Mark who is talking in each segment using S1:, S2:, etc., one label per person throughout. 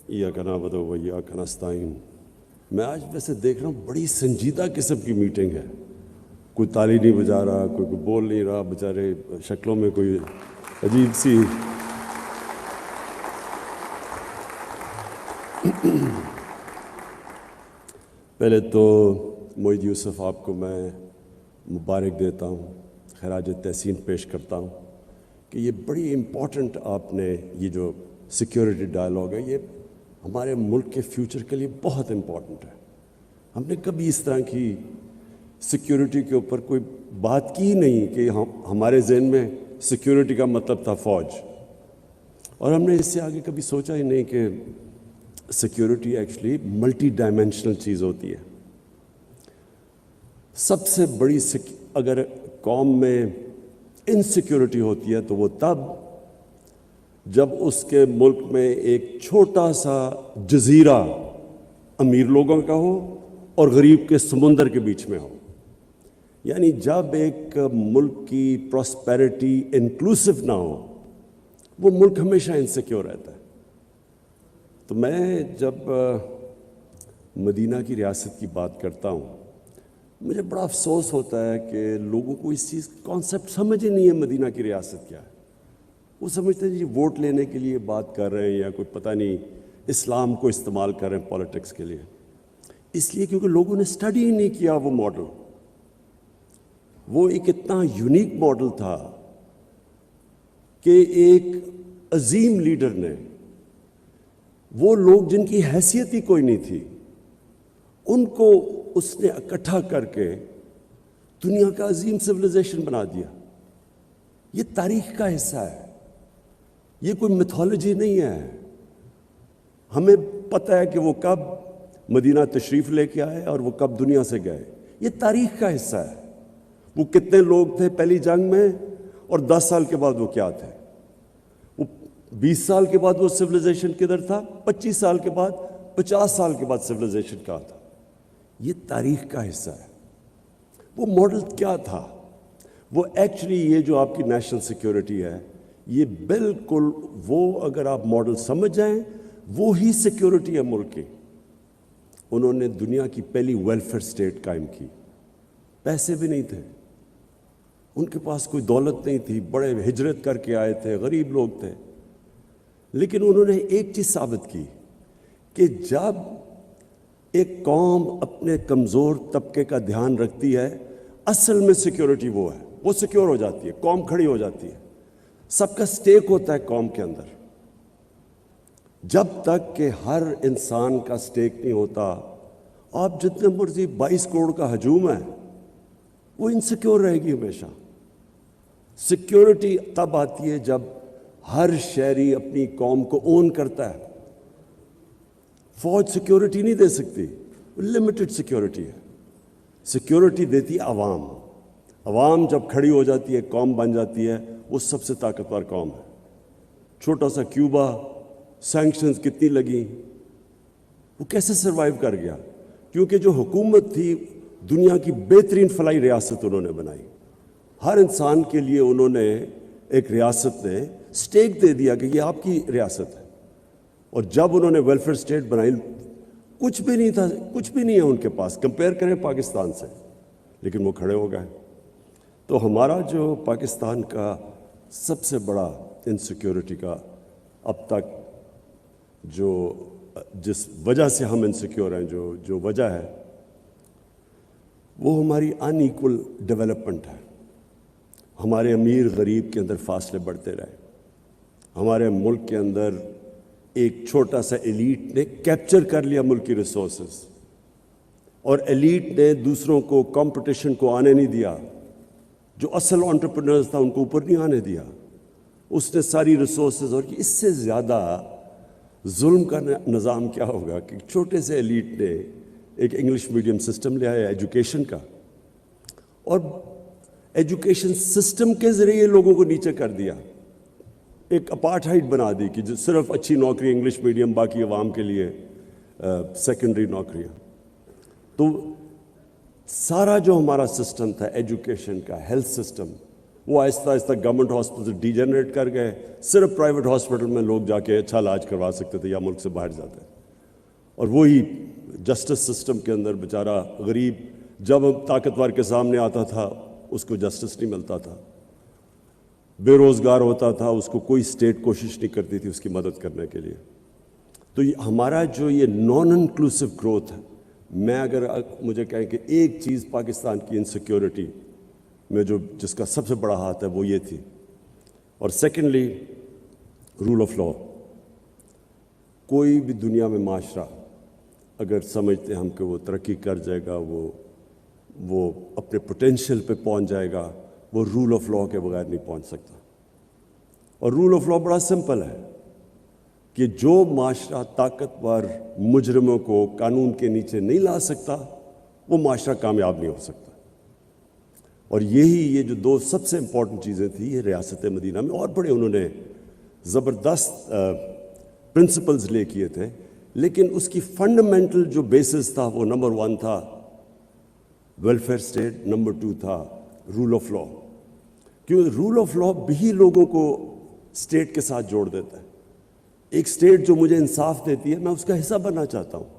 S1: ایاک نعبد و ایاک نستعین۔ میں آج ویسے دیکھ رہا ہوں بڑی سنجیدہ قسم کی میٹنگ ہے، کوئی تالی نہیں بجا رہا، کوئی بول نہیں رہا، بیچارے شکلوں میں کوئی عجیب سی پہلے تو معید یوسف آپ کو میں مبارک دیتا ہوں، خراج تحسین پیش کرتا ہوں کہ یہ بڑی امپورٹنٹ آپ نے یہ جو سیکیورٹی ڈائلاگ ہے، یہ ہمارے ملک کے فیوچر کے لیے بہت امپورٹنٹ ہے۔ ہم نے کبھی اس طرح کی سیکیورٹی کے اوپر کوئی بات کی نہیں کہ ہمارے ذہن میں سیکیورٹی کا مطلب تھا فوج، اور ہم نے اس سے آگے کبھی سوچا ہی نہیں کہ سیکیورٹی ایکچولی ملٹی ڈائمینشنل چیز ہوتی ہے۔ سب سے بڑی اگر قوم میں انسیکیورٹی ہوتی ہے تو وہ تب جب اس کے ملک میں ایک چھوٹا سا جزیرہ امیر لوگوں کا ہو اور غریب کے سمندر کے بیچ میں ہو، یعنی جب ایک ملک کی پراسپیرٹی انکلوسیو نہ ہو، وہ ملک ہمیشہ انسیکیور رہتا ہے۔ تو میں جب مدینہ کی ریاست کی بات کرتا ہوں، مجھے بڑا افسوس ہوتا ہے کہ لوگوں کو اس چیز کانسیپٹ سمجھ ہی نہیں ہے مدینہ کی ریاست کیا ہے۔ وہ سمجھتے ہیں جی ووٹ لینے کے لیے بات کر رہے ہیں، یا کوئی پتہ نہیں اسلام کو استعمال کر رہے ہیں پولیٹکس کے لیے، اس لیے کیونکہ لوگوں نے اسٹڈی ہی نہیں کیا وہ ماڈل۔ وہ ایک اتنا یونیک ماڈل تھا کہ ایک عظیم لیڈر نے، وہ لوگ جن کی حیثیت ہی کوئی نہیں تھی، ان کو اس نے اکٹھا کر کے دنیا کا عظیم سویلائزیشن بنا دیا۔ یہ تاریخ کا حصہ ہے، یہ کوئی میتھولوجی نہیں ہے۔ ہمیں پتہ ہے کہ وہ کب مدینہ تشریف لے کے آئے اور وہ کب دنیا سے گئے، یہ تاریخ کا حصہ ہے۔ وہ کتنے لوگ تھے پہلی جنگ میں، اور 10 سال کے بعد وہ کیا تھے، وہ 20 سال کے بعد وہ سویلائزیشن کدھر تھا، 25 سال کے بعد، 50 سال کے بعد سویلائزیشن کہاں تھا۔ یہ تاریخ کا حصہ ہے۔ وہ ماڈل کیا تھا؟ وہ ایکچولی یہ جو آپ کی نیشنل سیکیورٹی ہے، یہ بالکل وہ اگر آپ ماڈل سمجھ جائیں، وہی سیکیورٹی ہے ملک کی۔ انہوں نے دنیا کی پہلی ویلفیئر سٹیٹ قائم کی۔ پیسے بھی نہیں تھے، ان کے پاس کوئی دولت نہیں تھی، بڑے ہجرت کر کے آئے تھے، غریب لوگ تھے، لیکن انہوں نے ایک چیز ثابت کی کہ جب ایک قوم اپنے کمزور طبقے کا دھیان رکھتی ہے، اصل میں سیکیورٹی وہ ہے، وہ سیکیور ہو جاتی ہے، قوم کھڑی ہو جاتی ہے۔ سب کا سٹیک ہوتا ہے قوم کے اندر۔ جب تک کہ ہر انسان کا سٹیک نہیں ہوتا، آپ جتنے مرضی 22 کروڑ کا ہجوم ہے، وہ انسیکیور رہے گی ہمیشہ۔ سیکیورٹی تب آتی ہے جب ہر شہری اپنی قوم کو اون کرتا ہے۔ فوج سیکیورٹی نہیں دے سکتی، لمیٹڈ سیکیورٹی ہے۔ سیکیورٹی دیتی عوام۔ عوام جب کھڑی ہو جاتی ہے، قوم بن جاتی ہے، وہ سب سے طاقتور قوم ہے۔ چھوٹا سا کیوبا، سینکشنز کتنی لگیں، وہ کیسے سروائیو کر گیا؟ کیونکہ جو حکومت تھی، دنیا کی بہترین فلاحی ریاست انہوں نے بنائی۔ ہر انسان کے لیے انہوں نے ایک ریاست نے سٹیک دے دیا کہ یہ آپ کی ریاست ہے۔ اور جب انہوں نے ویلفیئر سٹیٹ بنائی، کچھ بھی نہیں تھا، کچھ بھی نہیں ہے ان کے پاس، کمپیئر کریں پاکستان سے، لیکن وہ کھڑے ہو گئے۔ تو ہمارا جو پاکستان کا سب سے بڑا انسیکیورٹی کا اب تک جس وجہ سے ہم انسیکیور ہیں، جو وجہ ہے، وہ ہماری ان ایکول ڈیولپمنٹ ہے۔ ہمارے امیر غریب کے اندر فاصلے بڑھتے رہے۔ ہمارے ملک کے اندر ایک چھوٹا سا ایلیٹ نے کیپچر کر لیا ملک کی ریسورسز، اور ایلیٹ نے دوسروں کو کمپٹیشن کو آنے نہیں دیا۔ جو اصل انٹرپرینرز تھا ان کو اوپر نہیں آنے دیا۔ اس نے ساری ریسورسز، اور اس سے زیادہ ظلم کا نظام کیا ہوگا کہ چھوٹے سے ایلیٹ نے ایک انگلش میڈیم سسٹم لے آیا ایجوکیشن کا، اور ایجوکیشن سسٹم کے ذریعے لوگوں کو نیچے کر دیا، ایک اپارٹھائڈ بنا دی کہ جو صرف اچھی نوکری انگلش میڈیم، باقی عوام کے لیے سیکنڈری نوکریاں۔ تو سارا جو ہمارا سسٹم تھا ایجوکیشن کا، ہیلتھ سسٹم، وہ آہستہ آہستہ گورنمنٹ ہاسپٹل سے ڈی جنریٹ کر گئے. صرف پرائیویٹ ہاسپٹل میں لوگ جا کے اچھا علاج کروا سکتے تھے یا ملک سے باہر جاتے. اور وہی جسٹس سسٹم کے اندر بیچارہ غریب جب طاقتور کے سامنے آتا تھا اس کو جسٹس نہیں ملتا تھا, بے روزگار ہوتا تھا, اس کو کوئی اسٹیٹ کوشش نہیں کرتی تھی اس کی مدد کرنے کے لیے. تو ہمارا جو یہ نان انکلوسیو گروتھ ہے, میں اگر مجھے کہیں کہ ایک چیز پاکستان کی انسیکیورٹی میں جس کا سب سے بڑا ہاتھ ہے وہ یہ تھی. اور سیکنڈلی رول آف لا. کوئی بھی دنیا میں معاشرہ اگر سمجھتے ہم کہ وہ ترقی کر جائے گا, وہ اپنے پوٹینشیل پہ پہنچ جائے گا, وہ رول آف لا کے بغیر نہیں پہنچ سکتا. اور رول آف لا بڑا سمپل ہے کہ جو معاشرہ طاقتور مجرموں کو قانون کے نیچے نہیں لا سکتا وہ معاشرہ کامیاب نہیں ہو سکتا. اور یہ جو دو سب سے امپورٹنٹ چیزیں تھیں یہ ریاست مدینہ میں, اور بڑے انہوں نے زبردست پرنسپلز لے کیے تھے, لیکن اس کی فنڈامنٹل جو بیسس تھا وہ نمبر 1 تھا ویلفیئر اسٹیٹ, نمبر 2 تھا رول آف لا. کیونکہ رول آف لا بھی لوگوں کو اسٹیٹ کے ساتھ جوڑ دیتا ہے. ایک اسٹیٹ جو مجھے انصاف دیتی ہے میں اس کا حصہ بننا چاہتا ہوں,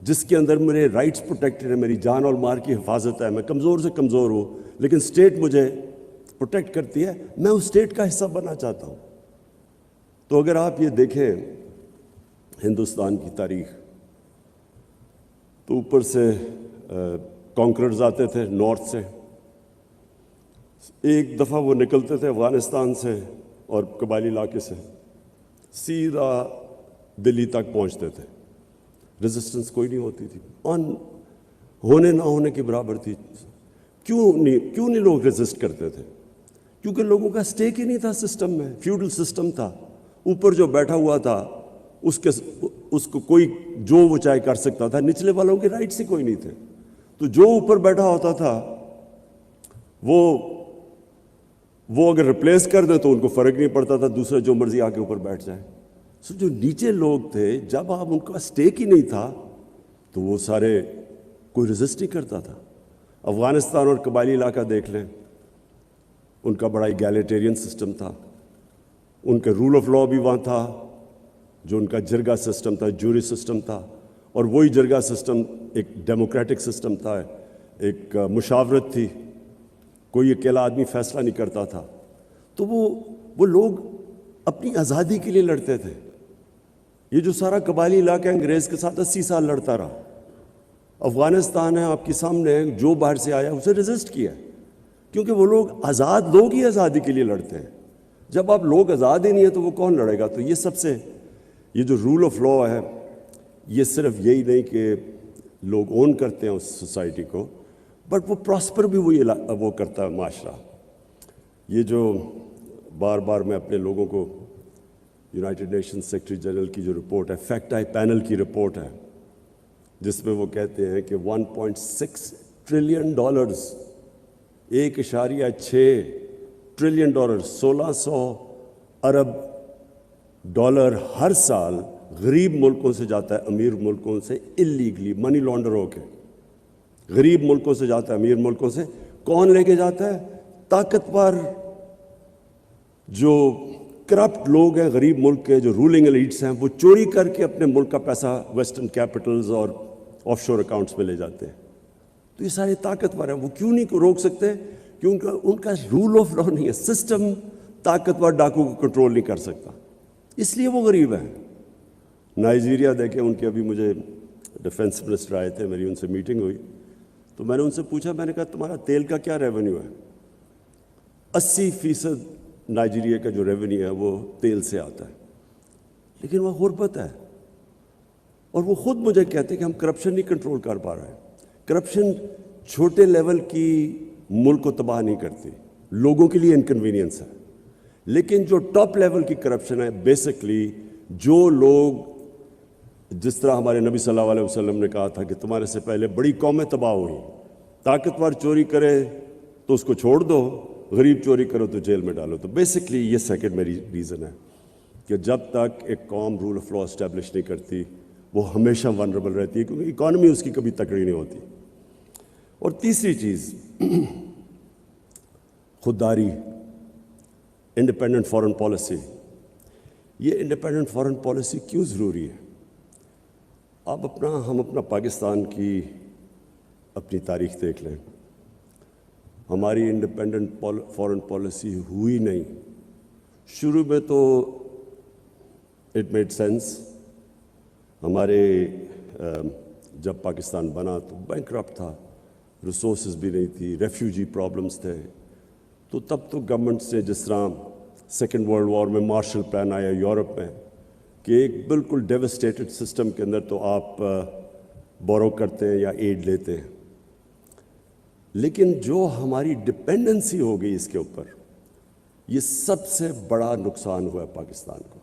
S1: جس کے اندر میرے رائٹس پروٹیکٹڈ ہیں, میری جان اور مال کی حفاظت ہے, میں کمزور سے کمزور ہوں لیکن اسٹیٹ مجھے پروٹیکٹ کرتی ہے, میں اس اسٹیٹ کا حصہ بننا چاہتا ہوں. تو اگر آپ یہ دیکھیں ہندوستان کی تاریخ تو اوپر سے کانکررز آتے تھے نارتھ سے, ایک دفعہ وہ نکلتے تھے افغانستان سے اور قبائلی علاقے سے سیدھا دلی تک پہنچتے تھے. ریزسٹنس کوئی نہیں ہوتی تھی, ہونے نہ ہونے کے برابر تھی. کیوں نہیں لوگ ریزسٹ کرتے تھے؟ کیونکہ لوگوں کا اسٹیک ہی نہیں تھا سسٹم میں. فیوڈل سسٹم تھا, اوپر جو بیٹھا ہوا تھا اس کو کوئی جو وہ چاہے کر سکتا تھا, نچلے والوں کے رائٹس ہی کوئی نہیں تھے. تو جو اوپر بیٹھا ہوتا تھا وہ اگر ریپلیس کر دیں تو ان کو فرق نہیں پڑتا تھا, دوسرا جو مرضی آ کے اوپر بیٹھ جائے. سو جو نیچے لوگ تھے جب آپ ان کا اسٹیک ہی نہیں تھا تو وہ سارے کوئی ریزسٹ نہیں کرتا تھا. افغانستان اور قبائلی علاقہ دیکھ لیں, ان کا بڑا ایگیلیٹیرین سسٹم تھا, ان کا رول آف لا بھی وہاں تھا, جو ان کا جرگہ سسٹم تھا, جوری سسٹم تھا, اور وہی جرگہ سسٹم ایک ڈیموکریٹک سسٹم تھا, ایک مشاورت تھی, کوئی اکیلا آدمی فیصلہ نہیں کرتا تھا. تو وہ لوگ اپنی آزادی کے لیے لڑتے تھے. یہ جو سارا قبائلی علاقہ انگریز کے ساتھ 80 سال لڑتا رہا. افغانستان ہے آپ کے سامنے, جو باہر سے آیا اسے ریزسٹ کیا, کیونکہ وہ لوگ آزاد لوگ ہی آزادی کے لیے لڑتے ہیں. جب آپ لوگ آزاد ہی نہیں ہیں تو وہ کون لڑے گا؟ تو یہ جو رول آف لا ہے یہ صرف یہی نہیں کہ لوگ اون کرتے ہیں اس سوسائٹی کو, بٹ وہ پراسپر بھی وہ کرتا ہے معاشرہ. یہ جو بار بار میں اپنے لوگوں کو یونائٹڈ نیشن سیکرٹری جنرل کی جو رپورٹ ہے, فیکٹ آئی پینل کی رپورٹ ہے, جس میں وہ کہتے ہیں کہ $1.6 ٹریلین, 1.6 ٹریلین ڈالر, 1600 ارب ڈالر ہر سال غریب ملکوں سے جاتا ہے امیر ملکوں سے اللیگلی, منی لانڈر ہو کے. غریب ملکوں سے جاتا ہے امیر ملکوں سے. کون لے کے جاتا ہے؟ طاقتور جو کرپٹ لوگ ہیں غریب ملک کے, جو رولنگ ایلیٹس ہیں, وہ چوری کر کے اپنے ملک کا پیسہ ویسٹرن کیپٹلز اور آف شور اکاؤنٹس میں لے جاتے ہیں. تو یہ سارے طاقتور ہیں, وہ کیوں نہیں روک سکتے؟ کیونکہ ان کا رول آف لا نہیں ہے. سسٹم طاقتور ڈاکو کو کنٹرول نہیں کر سکتا, اس لیے وہ غریب ہیں. نائجیریا دیکھیں, ان کے ابھی مجھے ڈیفنس منسٹر آئے تھے, میری ان سے میٹنگ ہوئی, تو میں نے ان سے پوچھا, میں نے کہا تمہارا تیل کا کیا ریونیو ہے؟ 80% نائجیریا کا جو ریونیو ہے وہ تیل سے آتا ہے, لیکن وہ غربت ہے. اور وہ خود مجھے کہتے ہیں کہ ہم کرپشن نہیں کنٹرول کر پا رہے ہیں. کرپشن چھوٹے لیول کی ملک کو تباہ نہیں کرتی, لوگوں کے لیے انکنوینئنس ہے. لیکن جو ٹاپ لیول کی کرپشن ہے, بیسکلی جو لوگ, جس طرح ہمارے نبی صلی اللہ علیہ وسلم نے کہا تھا کہ تمہارے سے پہلے بڑی قومیں تباہ ہوئی, طاقتور چوری کرے تو اس کو چھوڑ دو, غریب چوری کرو تو جیل میں ڈالو. تو بیسکلی یہ سیکنڈ میری ریزن ہے کہ جب تک ایک قوم رول آف لا اسٹیبلش نہیں کرتی وہ ہمیشہ ونربل رہتی ہے, کیونکہ اکانومی اس کی کبھی تکڑی نہیں ہوتی. اور تیسری چیز, خودداری, انڈیپینڈنٹ فارن پالیسی. یہ انڈیپینڈنٹ فارن پالیسی کیوں ضروری ہے؟ ہم اپنا پاکستان کی اپنی تاریخ دیکھ لیں. ہماری انڈیپینڈنٹ فارن پالیسی ہوئی نہیں. شروع میں تو اٹ میڈ سینس. ہمارے جب پاکستان بنا تو بینکرپٹ تھا, ریسورسز بھی نہیں تھی, ریفیوجی پرابلمس تھے. تو تب تو گورنمنٹس نے, جس طرح سیکنڈ ورلڈ وار میں مارشل پلان آیا یورپ میں, کہ ایک بالکل ڈیوسٹیٹڈ سسٹم کے اندر تو آپ بورو کرتے ہیں یا ایڈ لیتے ہیں. لیکن جو ہماری ڈپینڈنسی ہو گئی اس کے اوپر, یہ سب سے بڑا نقصان ہوا ہے پاکستان کو.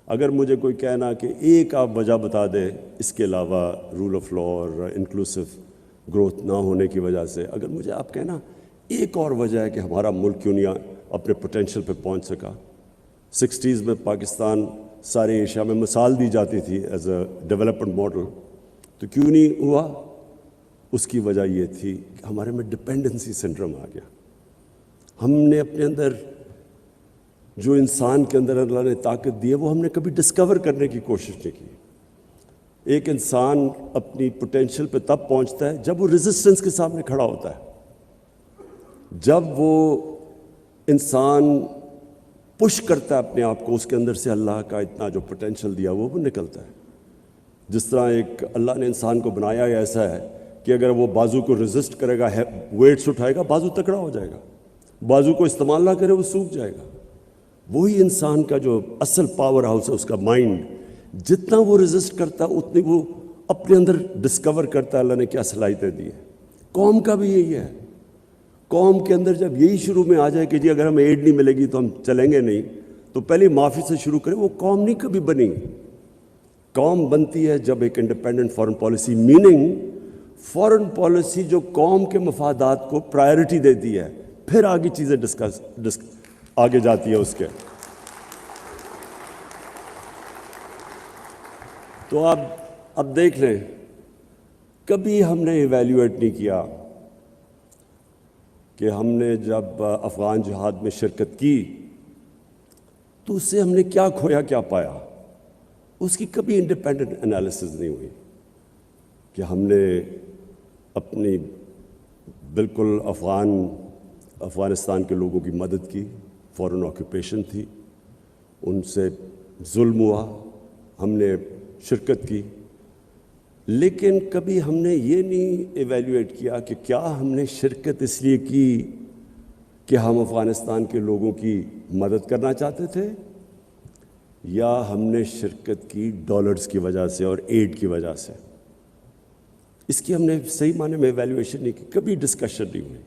S1: اگر مجھے کوئی کہنا کہ ایک آپ وجہ بتا دیں اس کے علاوہ رول آف لا اور انکلوسیو گروتھ نہ ہونے کی وجہ سے, اگر مجھے آپ کہنا ایک اور وجہ ہے کہ ہمارا ملک کیوں نہیں اپنے پوٹینشیل پہ پہنچ سکا. 60s میں پاکستان سارے ایشیا میں مثال دی جاتی تھی ایز اے ڈیولپمنٹ ماڈل, تو کیوں نہیں ہوا؟ اس کی وجہ یہ تھی کہ ہمارے میں ڈپینڈنسی سنڈروم آ گیا. ہم نے اپنے اندر جو انسان کے اندر اللہ نے طاقت دی ہے وہ ہم نے کبھی ڈسکور کرنے کی کوشش نہیں کی. ایک انسان اپنی پوٹینشیل پہ تب پہنچتا ہے جب وہ ریزسٹنس کے سامنے کھڑا ہوتا ہے, جب وہ انسان پش کرتا ہے اپنے آپ کو, اس کے اندر سے اللہ کا اتنا جو پوٹینشیل دیا وہ نکلتا ہے. جس طرح ایک اللہ نے انسان کو بنایا ایسا ہے کہ اگر وہ بازو کو ریزسٹ کرے گا, ویٹس اٹھائے گا, بازو تکڑا ہو جائے گا. بازو کو استعمال نہ کرے وہ سوکھ جائے گا. وہی انسان کا جو اصل پاور ہاؤس ہے, اس کا مائنڈ, جتنا وہ ریزسٹ کرتا ہے اتنی وہ اپنے اندر ڈسکور کرتا ہے اللہ نے کیا صلاحیتیں دی ہیں. قوم کا بھی یہی ہے. قوم کے اندر جب یہی شروع میں آ جائے کہ جی اگر ہمیں ایڈ نہیں ملے گی تو ہم چلیں گے نہیں, تو پہلے معافی سے شروع کریں. وہ قوم نہیں کبھی بنی. قوم بنتی ہے جب ایک independent foreign policy, meaning foreign policy جو قوم کے مفادات کو پرائرٹی دیتی ہے, پھر آگے چیزیں آگے جاتی ہے اس کے. تو اب دیکھ لیں, کبھی ہم نے ایویلیویٹ نہیں کیا کہ ہم نے جب افغان جہاد میں شرکت کی تو اس سے ہم نے کیا کھویا کیا پایا. اس کی کبھی انڈیپینڈنٹ انالیسز نہیں ہوئی کہ ہم نے اپنی بالکل افغانستان کے لوگوں کی مدد کی, فورن آکوپیشن تھی, ان سے ظلم ہوا, ہم نے شرکت کی. لیکن کبھی ہم نے یہ نہیں ایویلیویٹ کیا کہ کیا ہم نے شرکت اس لیے کی کہ ہم افغانستان کے لوگوں کی مدد کرنا چاہتے تھے, یا ہم نے شرکت کی ڈالرز کی وجہ سے اور ایڈ کی وجہ سے. اس کی ہم نے صحیح معنی میں ایویلیویشن نہیں کی, کبھی ڈسکشن نہیں ہوئی.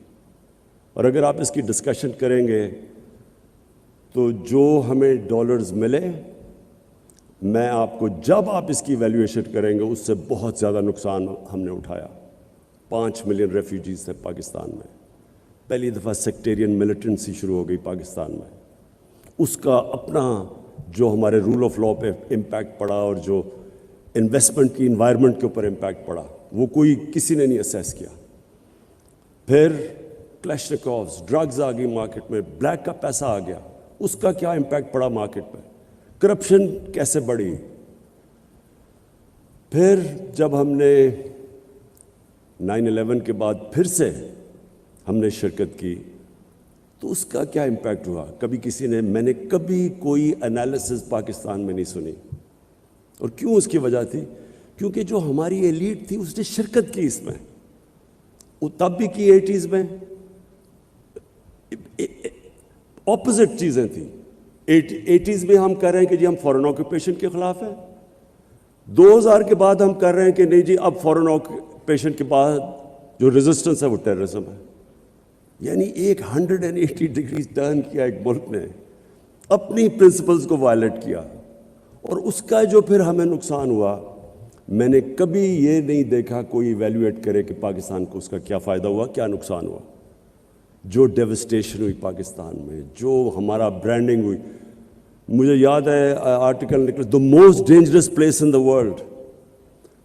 S1: اور اگر آپ اس کی ڈسکشن کریں گے تو جو ہمیں ڈالرز ملے, میں آپ کو جب آپ اس کی ایویلیویشن کریں گے اس سے بہت زیادہ نقصان ہم نے اٹھایا. 5 ملین ریفیوجیز تھے پاکستان میں. پہلی دفعہ سیکٹیرین ملیٹنسی شروع ہو گئی پاکستان میں. اس کا اپنا جو ہمارے رول آف لا پہ امپیکٹ پڑا اور جو انویسٹمنٹ کی انوائرمنٹ کے اوپر امپیکٹ پڑا, وہ کوئی کسی نے نہیں اسیس کیا. پھر کلیشنکوفز, ڈرگز آ گئی مارکیٹ میں, بلیک کا پیسہ آ گیا, اس کا کیا امپیکٹ پڑا مارکیٹ پہ, کرپشن کیسے بڑھی. پھر جب ہم نے 9/11 کے بعد پھر سے ہم نے شرکت کی تو اس کا کیا امپیکٹ ہوا, کبھی میں نے کبھی کوئی انالیسز پاکستان میں نہیں سنی. اور کیوں؟ اس کی وجہ تھی کیونکہ جو ہماری ایلیٹ تھی اس نے شرکت کی اس میں. وہ تب بھی کی 80s میں, اپوزٹ چیزیں تھیں. 80s میں ہم کر رہے ہیں کہ جی ہم فورن آکوپیشن کے خلاف ہیں, 2000 کے بعد ہم کر رہے ہیں کہ نہیں جی اب فورن آکوپیشن کے بعد جو ریزسٹنس ہے وہ ٹیررزم ہے. یعنی ایک 180 ڈگری ٹرن کیا ایک ملک نے, اپنی پرنسپلز کو وائلیٹ کیا, اور اس کا جو پھر ہمیں نقصان ہوا, میں نے کبھی یہ نہیں دیکھا کوئی ایویلیویٹ کرے کہ پاکستان کو اس کا کیا فائدہ ہوا, کیا نقصان ہوا. جو ڈیوسٹیشن ہوئی پاکستان میں, جو ہمارا برانڈنگ ہوئی. مجھے یاد ہے آرٹیکل نکلا, the most dangerous place in the world.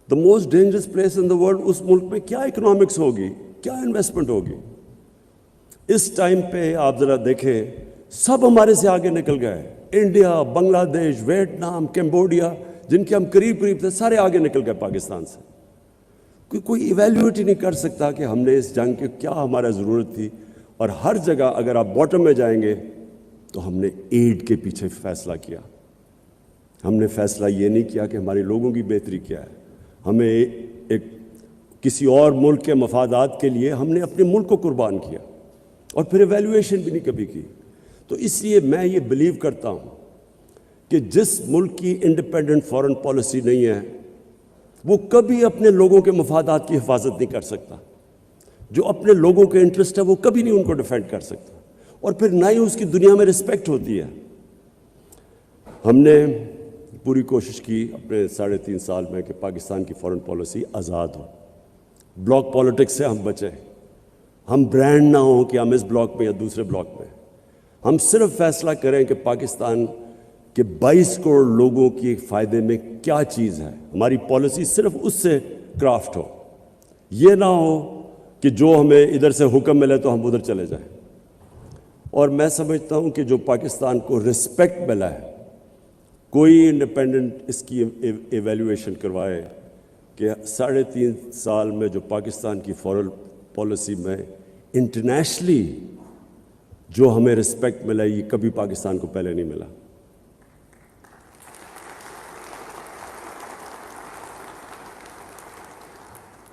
S1: The most dangerous place in the world, اس ملک میں کیا اکنامکس ہوگی, کیا انویسٹمنٹ ہوگی. اس ٹائم پہ آپ ذرا دیکھیں سب ہمارے سے آگے نکل گئے. انڈیا، بنگلہ دیش، ویتنام، کمبوڈیا، جن کے ہم قریب تھے سارے آگے نکل گئے پاکستان سے. کوئی ایویلیویٹ ہی نہیں کر سکتا کہ ہم نے اس جنگ کی کیا ہمارا ضرورت تھی. اور ہر جگہ اگر آپ باٹم میں جائیں گے تو ہم نے ایڈ کے پیچھے فیصلہ کیا. ہم نے فیصلہ یہ نہیں کیا کہ ہمارے لوگوں کی بہتری کیا ہے. ہمیں ایک کسی اور ملک کے مفادات کے لیے ہم نے اپنے ملک کو قربان کیا اور پھر ایویلیویشن بھی نہیں کبھی کی. تو اس لیے میں یہ بلیو کرتا ہوں کہ جس ملک کی انڈیپینڈنٹ فارن پالیسی نہیں ہے وہ کبھی اپنے لوگوں کے مفادات کی حفاظت نہیں کر سکتا. جو اپنے لوگوں کے انٹرسٹ ہے وہ کبھی نہیں ان کو ڈیفینڈ کر سکتا اور پھر نہ ہی اس کی دنیا میں رسپیکٹ ہوتی ہے. ہم نے پوری کوشش کی اپنے 3.5 سال میں کہ پاکستان کی فارن پالیسی آزاد ہو. بلاک پالیٹکس سے ہم بچیں. ہم برانڈ نہ ہوں کہ ہم اس بلاک میں یا دوسرے بلاک میں. ہم صرف فیصلہ کریں کہ پاکستان کے 22 کروڑ لوگوں کی فائدے میں کیا چیز ہے. ہماری پالیسی صرف اس سے کرافٹ ہو. یہ نہ ہو کہ جو ہمیں ادھر سے حکم ملے تو ہم ادھر چلے جائیں. اور میں سمجھتا ہوں کہ جو پاکستان کو رسپیکٹ ملا ہے کوئی انڈیپینڈنٹ اس کی ایویلیویشن کروائے کہ 3.5 سال میں جو پاکستان کی فارن پالیسی میں انٹرنیشنلی جو ہمیں رسپیکٹ ملا یہ کبھی پاکستان کو پہلے نہیں ملا.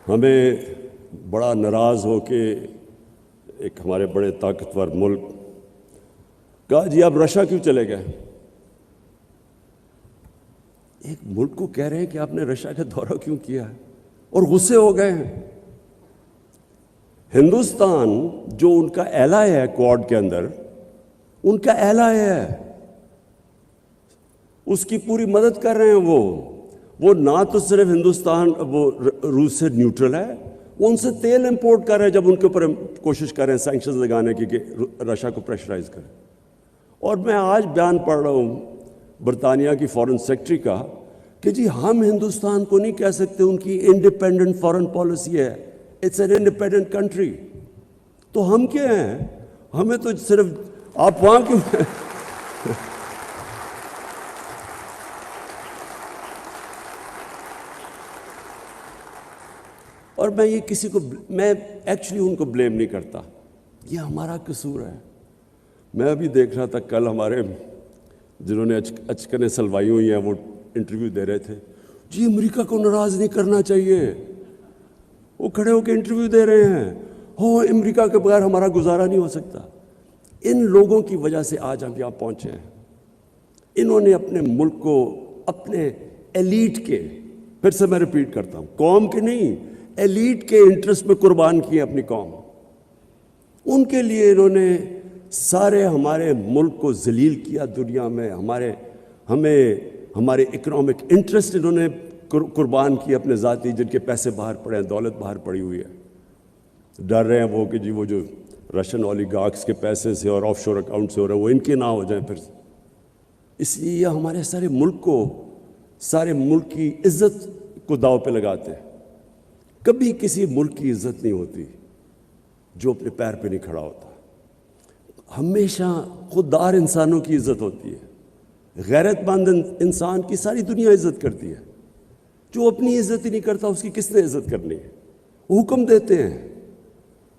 S1: ہمیں بڑا ناراض ہو کے ایک ہمارے بڑے طاقتور ملک کہا جی آپ رشیا کیوں چلے گئے. ایک ملک کو کہہ رہے ہیں کہ آپ نے رشیا کا دورہ کیوں کیا ہے اور غصے ہو گئے ہیں. ہندوستان جو ان کا ایلائی ہے کوڈ کے اندر ان کا ایلائی ہے اس کی پوری مدد کر رہے ہیں. وہ نہ تو صرف ہندوستان وہ روس سے نیوٹرل ہے وہ ان سے تیل امپورٹ کر رہے ہیں جب ان کے اوپر کوشش کر رہے ہیں سینکشنز لگانے کی کہ رشیا کو پریشرائز کریں. اور میں آج بیان پڑھ رہا ہوں برطانیہ کی فارن سیکرٹری کا کہ جی ہم ہندوستان کو نہیں کہہ سکتے ان کی انڈیپینڈنٹ فارن پالیسی ہے. It's an independent country. تو ہم کیا ہیں ہمیں تو صرف آپ وہاں کیوں اور میں یہ کسی کو میں ایکچولی ان کو بلیم نہیں کرتا. یہ ہمارا قصور ہے. میں ابھی دیکھ رہا تھا کل ہمارے جنہوں نے اچکنے سلوائی ہوئی ہیں وہ انٹرویو دے رہے تھے جی امریکہ کو ناراض نہیں کرنا چاہیے. وہ کھڑے ہو کے انٹرویو دے رہے ہیں امریکہ کے بغیر ہمارا گزارا نہیں ہو سکتا. ان لوگوں کی وجہ سے آج ہم یہاں پہنچے ہیں. انہوں نے اپنے ملک کو اپنے ایلیٹ کے پھر سے میں ریپیٹ کرتا ہوں قوم کے نہیں ایلیٹ کے انٹرسٹ میں قربان کی اپنی قوم. ان کے لیے انہوں نے سارے ہمارے ملک کو ذلیل کیا دنیا میں. ہمارے اکنامک انٹرسٹ انہوں نے قربان کی اپنے ذاتی جن کے پیسے باہر پڑے ہیں دولت باہر پڑی ہوئی ہے. ڈر رہے ہیں وہ کہ جی وہ جو رشین اولیگارکس کے پیسے سے اور آف شور اکاؤنٹ سے ہو رہے ہیں وہ ان کے نہ ہو جائیں پھر. اس لیے یہ ہمارے سارے ملک کی عزت کو داؤ پہ لگاتے ہیں. کبھی کسی ملک کی عزت نہیں ہوتی جو اپنے پیر پہ نہیں کھڑا ہوتا. ہمیشہ خوددار انسانوں کی عزت ہوتی ہے. غیرت مند انسان کی ساری دنیا عزت کرتی ہے. جو اپنی عزت ہی نہیں کرتا اس کی کس نے عزت کرنی ہے. حکم دیتے ہیں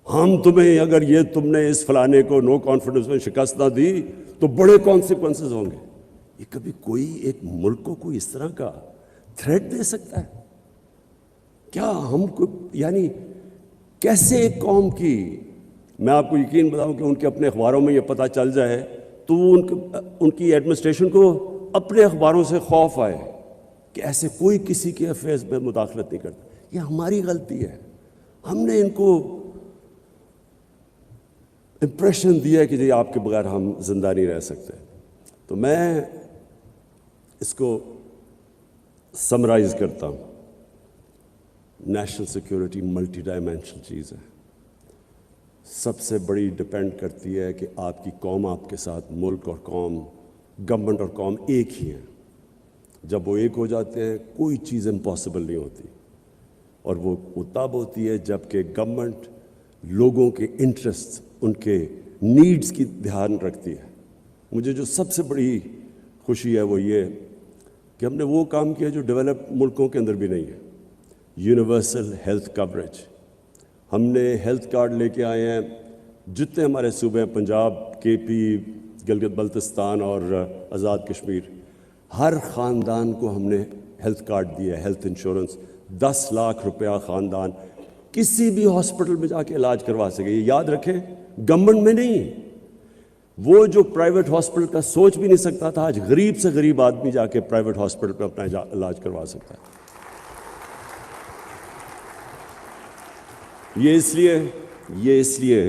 S1: ہم تمہیں اگر یہ تم نے اس فلانے کو نو کانفیڈنس میں شکست نہ دی تو بڑے کانسیکوینسز ہوں گے. یہ کبھی کوئی ایک ملک کو کوئی اس طرح کا تھریٹ دے سکتا ہے کیا؟ ہم کو یعنی کیسے ایک قوم کی میں آپ کو یقین بتاؤں کہ ان کے اپنے اخباروں میں یہ پتہ چل جائے تو ان کی ایڈمنسٹریشن کو اپنے اخباروں سے خوف آئے کہ ایسے کوئی کسی کے افیئرز میں مداخلت نہیں کرتا. یہ ہماری غلطی ہے. ہم نے ان کو امپریشن دیا ہے کہ جی آپ کے بغیر ہم زندہ نہیں رہ سکتے. تو میں اس کو سمرائز کرتا ہوں. نیشنل سیکیورٹی ملٹی ڈائمینشنل چیز ہے. سب سے بڑی ڈپینڈ کرتی ہے کہ آپ کی قوم آپ کے ساتھ ملک اور قوم گورنمنٹ اور قوم ایک ہی ہیں. جب وہ ایک ہو جاتے ہیں کوئی چیز امپاسبل نہیں ہوتی. اور وہ تب ہوتی ہے جب کہ گورنمنٹ لوگوں کے انٹرسٹ ان کے نیڈز کی دھیان رکھتی ہے. مجھے جو سب سے بڑی خوشی ہے وہ یہ کہ ہم نے وہ کام کیا جو ڈیولپ ملکوں کے اندر بھی نہیں ہے. Universal health coverage. ہم نے ہیلتھ کارڈ لے کے آئے ہیں جتنے ہمارے صوبے ہیں, پنجاب, کے پی, گلگت بلتستان اور آزاد کشمیر, ہر خاندان کو ہم نے ہیلتھ کارڈ دیا ہے, ہیلتھ انشورنس. 10 لاکھ روپیہ خاندان کسی بھی ہاسپٹل میں جا کے علاج کروا سکے. یہ یاد رکھیں, گورنمنٹ میں نہیں, وہ جو پرائیویٹ ہاسپٹل کا سوچ بھی نہیں سکتا تھا, آج غریب سے غریب آدمی جا کے پرائیویٹ ہاسپٹل پہ اپنا علاج کروا سکتا ہے. یہ اس لیے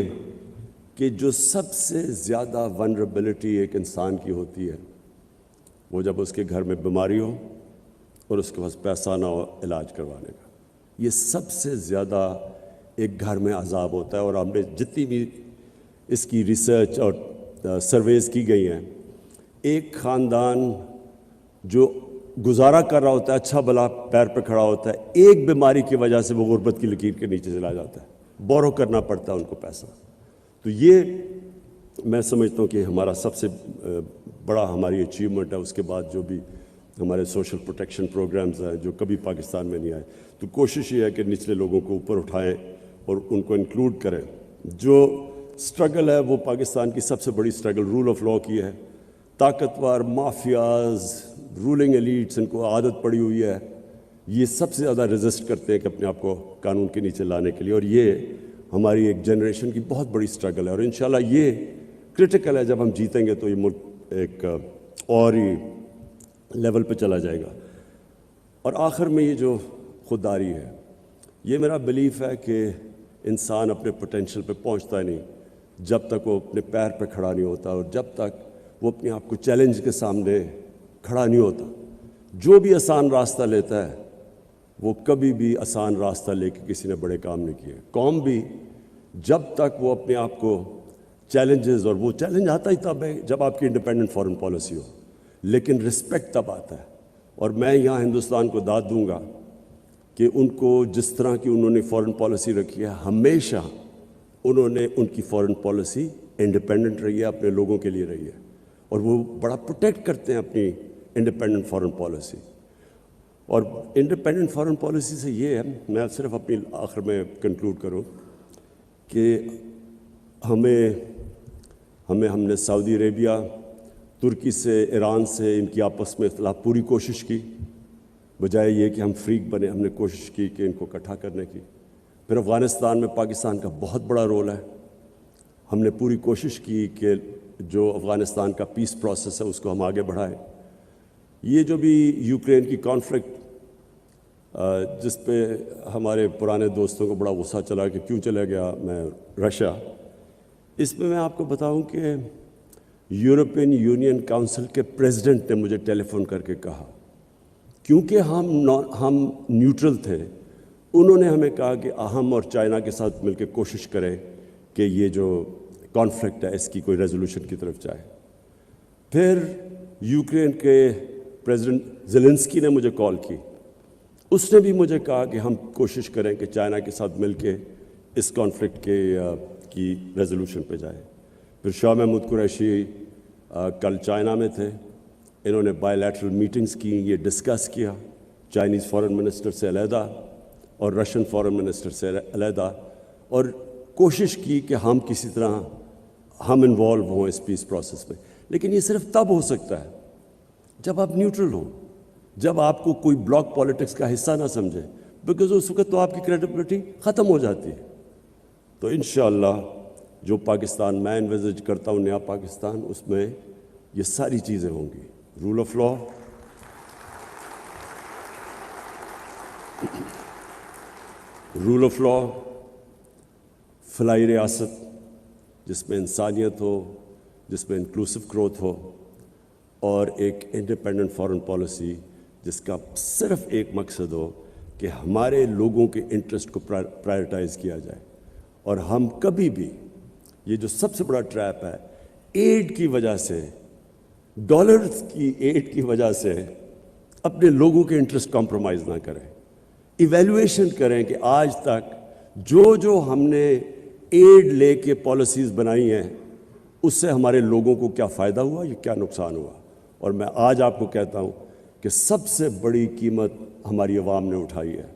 S1: کہ جو سب سے زیادہ ونربلٹی ایک انسان کی ہوتی ہے وہ جب اس کے گھر میں بیماری ہو اور اس کے پاس پیسہ نہ ہو علاج کروانے کا. یہ سب سے زیادہ ایک گھر میں عذاب ہوتا ہے. اور ہم نے جتنی بھی اس کی ریسرچ اور سرویز کی گئی ہیں, ایک خاندان جو گزارا کر رہا ہوتا ہے, اچھا بھلا پیر پہ کھڑا ہوتا ہے, ایک بیماری کی وجہ سے وہ غربت کی لکیر کے نیچے چلا جاتا ہے, بورو کرنا پڑتا ہے ان کو پیسہ. تو یہ میں سمجھتا ہوں کہ ہمارا سب سے بڑا ہماری اچیومنٹ ہے. اس کے بعد جو بھی ہمارے سوشل پروٹیکشن پروگرامز ہیں جو کبھی پاکستان میں نہیں آئے, تو کوشش یہ ہے کہ نچلے لوگوں کو اوپر اٹھائیں اور ان کو انکلوڈ کریں. جو سٹرگل ہے وہ پاکستان کی سب سے بڑی سٹرگل رول آف لاء کی ہے. طاقتور مافیاز, رولنگ ایلیٹس, ان کو عادت پڑی ہوئی ہے, یہ سب سے زیادہ ریزسٹ کرتے ہیں کہ اپنے آپ کو قانون کے نیچے لانے کے لیے. اور یہ ہماری ایک جنریشن کی بہت بڑی سٹرگل ہے, اور انشاءاللہ یہ کرٹیکل ہے. جب ہم جیتیں گے تو یہ ملک ایک اور ہی لیول پہ چلا جائے گا. اور آخر میں یہ جو خودداری ہے, یہ میرا بلیف ہے کہ انسان اپنے پوٹینشیل پہ پہنچتا ہی نہیں جب تک وہ اپنے پیر پہ کھڑا نہیں ہوتا, اور جب تک وہ اپنے آپ کو چیلنج کے سامنے کھڑا نہیں ہوتا. جو بھی آسان راستہ لیتا ہے وہ کبھی بھی آسان راستہ لے کے کسی نے بڑے کام نہیں کیے. قوم بھی جب تک وہ اپنے آپ کو چیلنجز, اور وہ چیلنج آتا ہی تب ہے جب آپ کی انڈیپینڈنٹ فارن پالیسی ہو, لیکن رسپیکٹ تب آتا ہے. اور میں یہاں ہندوستان کو داد دوں گا کہ ان کو جس طرح کی انہوں نے فارن پالیسی رکھی ہے, ہمیشہ انہوں نے ان کی فارن پالیسی انڈیپینڈنٹ رہی ہے, اپنے لوگوں کے لیے رہی ہے, اور وہ بڑا پروٹیکٹ کرتے ہیں اپنی انڈیپینڈنٹ فارن پالیسی. اور انڈیپینڈنٹ فارن پالیسی سے یہ ہے, میں صرف اپنی آخر میں کنکلوڈ کروں کہ ہم نے سعودی عربیہ, ترکی سے, ایران سے, ان کی آپس میں اختلاف پوری کوشش کی, بجائے یہ کہ ہم فریق بنے. ہم نے کوشش کی کہ ان کو اکٹھا کرنے کی. پھر افغانستان میں پاکستان کا بہت بڑا رول ہے. ہم نے پوری کوشش کی کہ جو افغانستان کا پیس پروسیس ہے اس کو ہم آگے بڑھائیں. یہ جو بھی یوکرین کی کانفلکٹ جس پہ ہمارے پرانے دوستوں کو بڑا غصہ چلا کہ کیوں چلا گیا میں رشیا, اس میں آپ کو بتاؤں کہ یورپین یونین کاؤنسل کے پریزیڈنٹ نے مجھے ٹیلی فون کر کے کہا, کیونکہ ہم نیوٹرل تھے, انہوں نے ہمیں کہا کہ ہم اور چائنا کے ساتھ مل کے کوشش کریں کہ یہ جو کانفلکٹ ہے اس کی کوئی ریزولوشن کی طرف جائے. پھر یوکرین کے پریزیڈنٹ زیلنسکی نے مجھے کال کی, اس نے بھی مجھے کہا کہ ہم کوشش کریں کہ چائنا کے ساتھ مل کے اس کانفلکٹ کی ریزولوشن پہ جائیں. پھر شاہ محمود قریشی کل چائنا میں تھے, انہوں نے بائی لیٹرل میٹنگز کی, یہ ڈسکس کیا چائنیز فارن منسٹر سے علیحدہ اور رشین فارن منسٹر سے علیحدہ, اور کوشش کی کہ ہم کسی طرح ہم انوالو ہوں اس پیس پروسیس میں. لیکن یہ صرف تب ہو سکتا ہے جب آپ نیوٹرل ہوں, جب آپ کو کوئی بلاک پالیٹکس کا حصہ نہ سمجھے, بیکاز اس وقت تو آپ کی کریڈیبلٹی ختم ہو جاتی ہے. تو انشاءاللہ جو پاکستان میں انویزج کرتا ہوں, نیا پاکستان, اس میں یہ ساری چیزیں ہوں گی. رول آف لاء, فلاحی ریاست جس میں انسانیت ہو, جس میں انکلوسیو گروتھ ہو, اور ایک انڈیپینڈنٹ فارن پالیسی جس کا صرف ایک مقصد ہو کہ ہمارے لوگوں کے انٹرسٹ کو پرائرٹائز کیا جائے. اور ہم کبھی بھی, یہ جو سب سے بڑا ٹریپ ہے, ایڈ کی وجہ سے, ڈالرز کی ایڈ کی وجہ سے اپنے لوگوں کے انٹرسٹ کمپرومائز نہ کریں. ایویلویشن کریں کہ آج تک جو ہم نے ایڈ لے کے پالیسیز بنائی ہیں، اس سے ہمارے لوگوں کو کیا فائدہ ہوا، یہ کیا نقصان ہوا؟ اور میں آج آپ کو کہتا ہوں کہ سب سے بڑی قیمت ہماری عوام نے اٹھائی ہے۔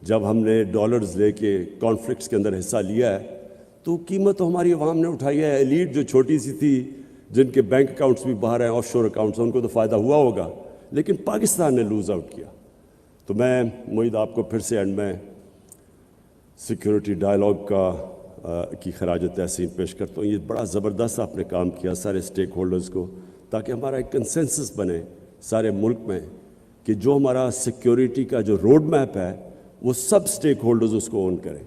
S1: جب ہم نے ڈالرز لے کے کانفلکٹس کے اندر حصہ لیا ہے تو قیمت ہماری عوام نے اٹھائی ہے۔ ایلیٹ جو چھوٹی سی تھی، جن کے بینک اکاؤنٹس بھی باہر ہیں، آف شور اکاؤنٹس، ان کو تو فائدہ ہوا ہوگا، لیکن پاکستان نے لوز آؤٹ کیا۔ تو میں معید آپ کو پھر سے اینڈ میں سیکیورٹی ڈائلاگ کی خراج تحسین پیش کرتا ہوں۔ یہ بڑا زبردست آپ نے کام کیا سارے اسٹیک ہولڈرز کو، تاکہ ہمارا ایک کنسنسس بنے سارے ملک میں کہ جو ہمارا سیکیورٹی کا جو روڈ میپ ہے وہ سب اسٹیک ہولڈرز اس کو اون کریں۔